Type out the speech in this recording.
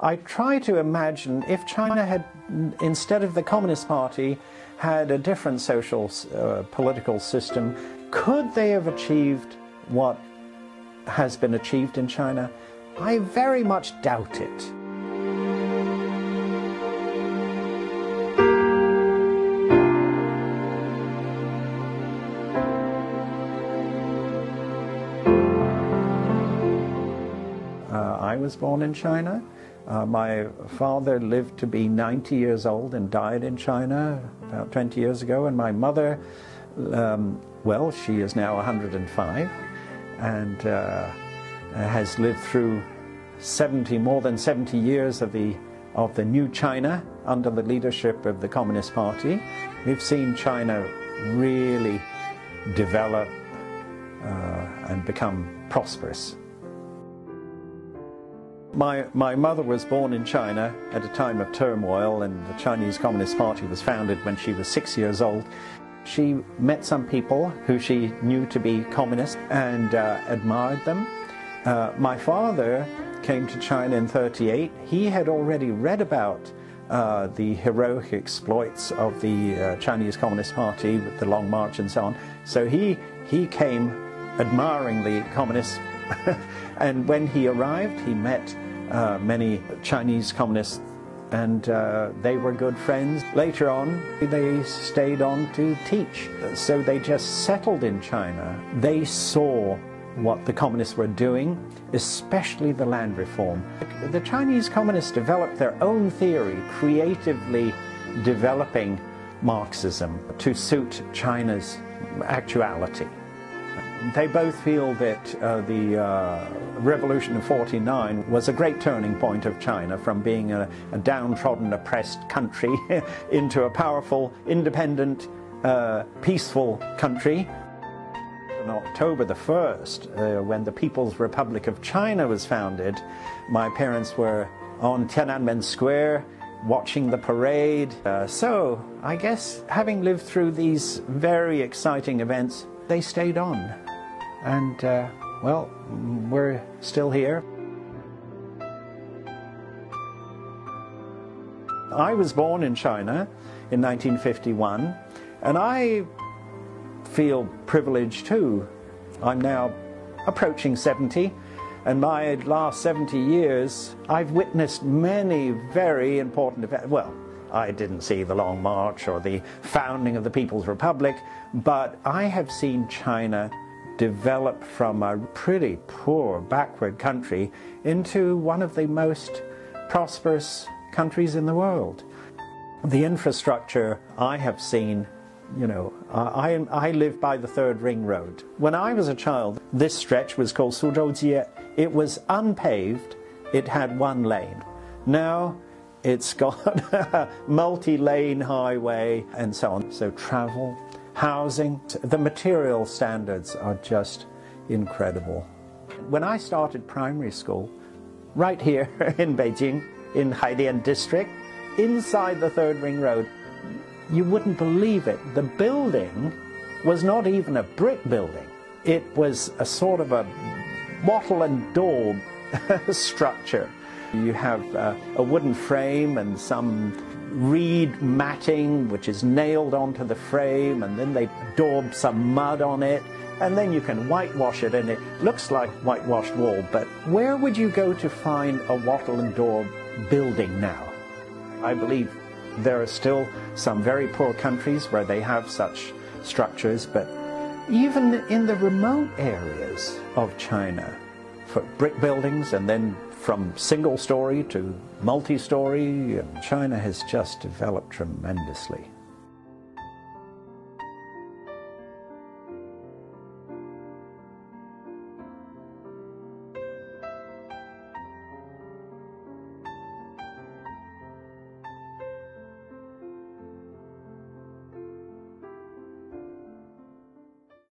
I try to imagine if China had, instead of the Communist Party, had a different social, political system, could they have achieved what has been achieved in China? I very much doubt it. I was born in China. My father lived to be 90 years old and died in China about 20 years ago, and my mother, well, she is now 105 and has lived through more than 70 years of the new China under the leadership of the Communist Party. We've seen China really develop and become prosperous. My mother was born in China at a time of turmoil, and the Chinese Communist Party was founded when she was 6 years old. She met some people who she knew to be communist and admired them. My father came to China in '38. He had already read about the heroic exploits of the Chinese Communist Party with the Long March and so on. So he came admiring the communists. And when he arrived, he met many Chinese communists, and they were good friends. Later on, they stayed on to teach. So they just settled in China. They saw what the communists were doing, especially the land reform. The Chinese communists developed their own theory, creatively developing Marxism to suit China's actuality. They both feel that the Revolution of '49 was a great turning point of China, from being a downtrodden, oppressed country into a powerful, independent, peaceful country. On October the 1st, when the People's Republic of China was founded, my parents were on Tiananmen Square watching the parade. So I guess, having lived through these very exciting events, they stayed on. And, well, we're still here. I was born in China in 1951, and I feel privileged too. I'm now approaching 70, and my last 70 years, I've witnessed many very important events. Well, I didn't see the Long March or the founding of the People's Republic, but I have seen China develop from a pretty poor, backward country into one of the most prosperous countries in the world. The infrastructure I have seen, you know, I live by the Third Ring Road. When I was a child, this stretch was called Suzhou-Jie. It was unpaved. It had one lane. Now it's got a multi-lane highway and so on. So travel, housing, the material standards are just incredible. When I started primary school, right here in Beijing, in Haidian district, inside the Third Ring Road, you wouldn't believe it. The building was not even a brick building. It was a sort of a wattle and daub structure. You have a wooden frame and some reed matting which is nailed onto the frame, and then they daub some mud on it, and then you can whitewash it, and it looks like whitewashed wall. But where would you go to find a wattle and daub building now? I believe there are still some very poor countries where they have such structures, but even in the remote areas of China, for brick buildings, and then from single story to multi-story, China has just developed tremendously.